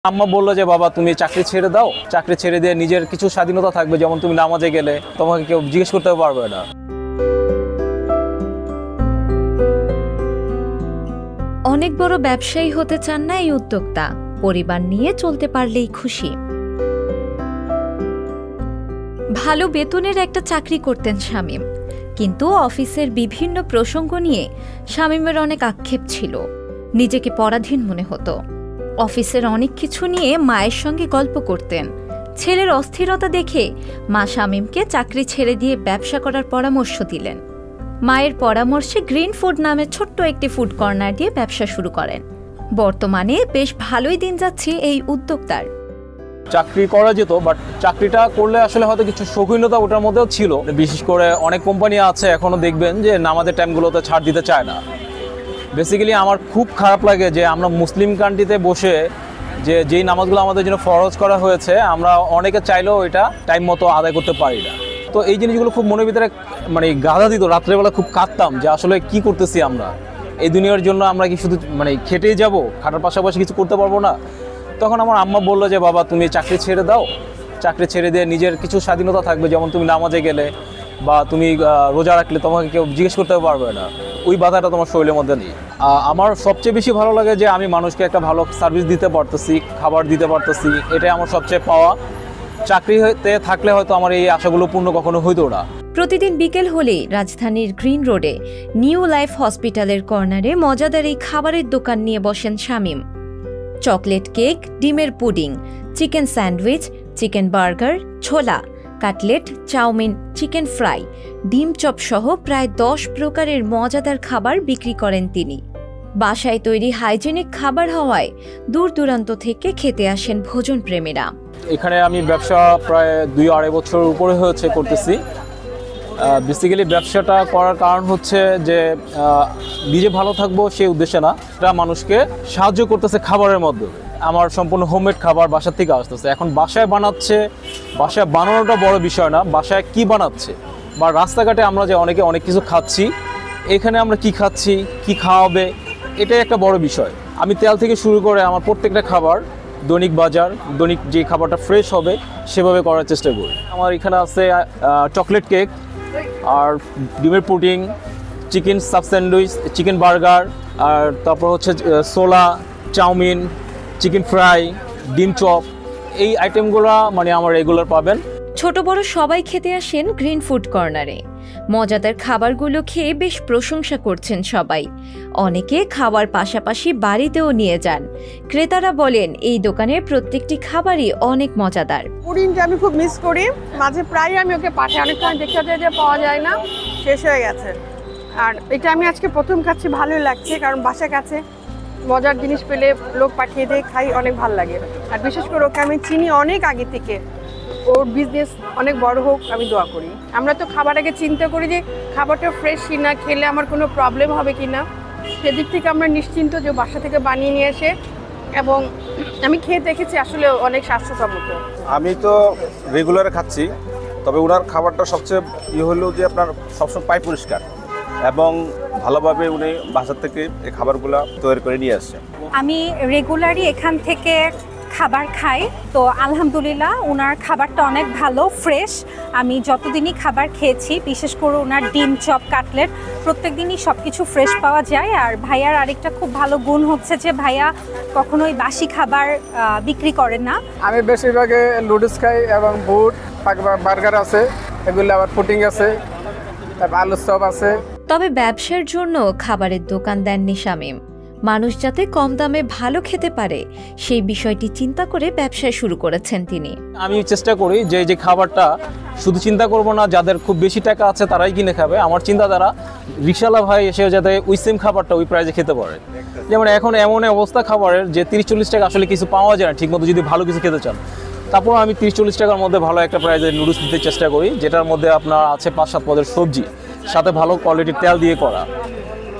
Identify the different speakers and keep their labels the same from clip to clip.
Speaker 1: আম্মা বললো যে বাবা তুমি চাকরি ছেড়ে দাও, চাকরি ছেড়ে দিয়ে নিজের কিছু স্বাধীনতা থাকবে, যেমন তুমি নামাজে গেলে তোমাকে কেউ জিজ্ঞেস করতে পারবে না।
Speaker 2: অনেক বড় ব্যবসায়ী হতে চান না এই উদ্যোক্তা, পরিবার নিয়ে চলতে পারলেই খুশি। ভালো বেতনের একটা চাকরি করতেন শামীম, কিন্তু অফিসের বিভিন্ন প্রসঙ্গ নিয়ে শামীমের অনেক আক্ষেপ ছিল। নিজেকে পরাধীন মনে হতো। অফিসের অনেক কিছু নিয়ে মায়ের সঙ্গে গল্প করতেন। ছেলের অস্থিরতা দেখে মা শামীমকে চাকরি ছেড়ে দিয়ে ব্যবসা করার পরামর্শ দিলেন। মায়ের পরামর্শে গ্রিন ফুড নামে ছোট্ট একটি ফুড কর্নার দিয়ে ব্যবসা শুরু করেন। বর্তমানে বেশ ভালোই দিন যাচ্ছে এই উদ্যোক্তার।
Speaker 1: চাকরি করা যেত, বাট চাকরিটা করলে আসলে হয়তো কিছু শৌখিনতা ওটার মধ্যেও ছিল। বিশেষ করে অনেক কোম্পানি আছে এখনো দেখবেন যে নামাজের টাইমগুলোতে ছাড় দিতে চায় না। বেসিক্যালি আমার খুব খারাপ লাগে যে আমরা মুসলিম কান্ট্রিতে বসে যেই নামাজগুলো আমাদের জন্য ফরজ করা হয়েছে, আমরা অনেকে চাইলেও এটা টাইম মতো আদায় করতে পারি না। তো এই জিনিসগুলো খুব মনের ভিতরে গাধা দিত। রাত্রেবেলা খুব কাঁদতাম যে আসলে কি করতেছি আমরা, এই দুনিয়ার জন্য আমরা কি শুধু খেটেই যাব, খাটার পাশাপাশি কিছু করতে পারবো না। তখন আমার আম্মা বললো যে বাবা তুমি চাকরি ছেড়ে দাও, চাকরি ছেড়ে দিয়ে নিজের কিছু স্বাধীনতা থাকবে, যেমন তুমি নামাজে গেলে বা তুমি রোজা রাখলে তোমাকে কেউ জিজ্ঞেস করতে পারবে না, ওই বাধাটা তোমার শরীরের মধ্যে নেই। আমার সবচেয়ে বেশি ভালো লাগে যে আমি মানুষকে একটা ভালো সার্ভিস দিতে পারতেছি, খাবার দিতে পারতেছি, এটাই আমার সবচেয়ে পাওয়া। চাকরিতে থাকলে হয়তো আমার এই আশাগুলো পূর্ণ কখনো হইতো না।
Speaker 2: প্রতিদিন বিকেল হলেই রাজধানীর গ্রিন রোডে নিউ লাইফ হসপিটালের কর্নারে মজাদার এই খাবারের দোকান নিয়ে বসেন শামীম। চকলেট কেক, ডিমের pudding, chicken sandwich, chicken burger, ছোলা, কাটলেট, চাউমিন, চিকেন ফ্রাই, ডিম চপ সহ প্রায় 10 প্রকারের মজাদার খাবার বিক্রি করেন তিনি। বাসায় তৈরি হাইজেনিক খাবার হওয়ায় দূর দূরান্ত থেকে খেতে আসেন ভোজন প্রেমীরা।
Speaker 1: এখানে আমি ব্যবসা প্রায় 2-2.5 বছর উপরে হয়েছে করতেছি। বেসিক্যালি ব্যবসাটা করার কারণ হচ্ছে যে নিজে ভালো থাকবো সেই উদ্দেশ্যে না, এটা মানুষকে সাহায্য করতেছে খাবারের মধ্যে। আমার সম্পূর্ণ হোমমেড খাবার বাসার থেকে আসতেছে। এখন বাসায় বানাচ্ছে, বাসায় বানানোটা বড় বিষয় না, বাসায় কি বানাচ্ছে বা রাস্তাঘাটে আমরা যে অনেক কিছু খাচ্ছি, এখানে আমরা কি খাচ্ছি, কি খাওয়াবে, এটাই একটা বড় বিষয়। আমি তেল থেকে শুরু করে আমার প্রত্যেকটা খাবার দৈনিক বাজার, দৈনিক যে খাবারটা ফ্রেশ হবে সেভাবে করার চেষ্টা করি। আমার এখানে আছে চকলেট কেক, আর ডিমের pudding, chicken sub sandwich, chicken burger, আর তারপর হচ্ছে ছোলা, চাউমিন, চিকেন ফ্রাই, ডিম চপ, এই আইটেমগুলো আমার রেগুলার পাবেন।
Speaker 2: ছোট বড় সবাই খেতে আসেন গ্রিন ফুড কর্নারে। মজাদার খাবারগুলো খেয়ে বেশ প্রশংসা করছেন সবাই। অনেকে খাওয়ার পাশাপাশি বাড়িতেও নিয়ে যান। ক্রেতারা বলেন এই দোকানের প্রত্যেকটি খাবারই অনেক মজাদার।
Speaker 3: পুডিংটা আমি খুব মিস করি, মাঝে প্রায় আমি ওকে পাঠাই, অনেক সময় দেখতে যে পাওয়া যায় না, শেষ হয়ে গেছে। আর এটা আমি আজকে প্রথম খাচ্ছি, ভালোই লাগছে, কারণ বাসার কাছে মজার জিনিস পেলে লোক পাঠিয়ে দিয়ে খাই, অনেক ভালো লাগে। আর বিশেষ করে ওকে আমি চিনি অনেক আগে থেকে, ওর বিজনেস অনেক বড় হোক আমি দোয়া করি। আমরা তো খাবার আগে চিন্তা করি যে খাবারটা ফ্রেশ কিনা, খেলে আমার কোনো প্রবলেম হবে কিনা, সেদিক থেকে আমরা নিশ্চিন্ত যে বাসা থেকে বানিয়ে নিয়ে এসে, এবং আমি খেয়ে দেখেছি আসলে অনেক স্বাস্থ্যসম্মত।
Speaker 4: আমি তো রেগুলারে খাচ্ছি, তবে ওনার খাবারটা সবচেয়ে হলো যে আপনার সবসময় পায় পরিষ্কার এবং ভালোভাবে উনি বাসার থেকে এই খাবারগুলো তৈরি করে নিয়ে আসছেন।
Speaker 5: আমি রেগুলারই এখান থেকে খাবার খাই, তো আলহামদুলিল্লাহ ওনার খাবারটা অনেক ভালো, ফ্রেশ। আমি যতদিনই খাবার খেয়েছি, বিশেষ করে ওনার ডিম চপ, কাটলেট, প্রত্যেক দিনই সব কিছু ফ্রেশ পাওয়া যায়। আর ভাইয়ার আরেকটা খুব ভালো গুণ হচ্ছে যে ভাইয়া কখনোই বাসি খাবার বিক্রি করেন না।
Speaker 6: আমি বেশিরভাগে নুডলস খাই এবং বুট, বার্গার আছে, এগুলো আবার পুডিং আছে, তারপর আলুর চপ আছে।
Speaker 2: তবে ব্যবসার জন্য খাবারের দোকান দেননি শামীম। মানুষ যাতে কম দামে ভালো খেতে পারে সেই বিষয়টি চিন্তা করে ব্যবসা শুরু করেছেন তিনি।
Speaker 1: আমি চেষ্টা করি যে খাবারটা শুধু চিন্তা করব না যাদের খুব বেশি টাকা আছে তারাই কিনে খাবে, আমার চিন্তাধারা রিকশাওয়ালা ভাই এসে যাতে ওই সেম খাবারটা ওই প্রাইসে খেতে পারে। যেমন এখন এমন অবস্থা খাবারের যে 30-40 টাকা আসলে কিছু পাওয়া যায় না ঠিকমতো, যদি ভালো কিছু খেতে চান। তারপর আমি 30-40 টাকার মধ্যে ভালো একটা প্রাইসে নুডলস দিতে চেষ্টা করি, যেটার মধ্যে আপনার আছে 5-7 পদের সবজি, সাথে ভালো কোয়ালিটির তেল দিয়ে করা।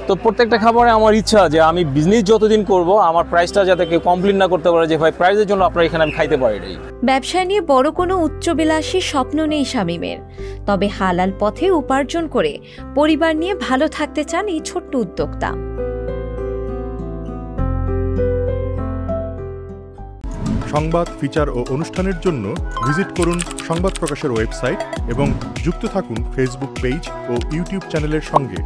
Speaker 1: তো প্রত্যেকটা খাবারে আমার ইচ্ছা যে আমি বিজনেস যতদিন করব আমার প্রাইসটা যাতে কেউ কমপ্লেন না করতে পারে যে ভাই প্রাইসের জন্য আপনার এখানে আমি খাইতে পারি নাই।
Speaker 2: ব্যবসা নিয়ে বড় কোনো উচ্চবিলাসী স্বপ্ন নেই শামীমের, তবে হালাল পথে উপার্জন করে পরিবার নিয়ে ভালো থাকতে চান এই ছোট্ট উদ্যোক্তা।
Speaker 7: সংবাদ, ফিচার ও অনুষ্ঠানের জন্য ভিজিট করুন সংবাদ প্রকাশের ওয়েবসাইট এবং যুক্ত থাকুন ফেসবুক পেজ ও ইউটিউব চ্যানেলের সঙ্গে।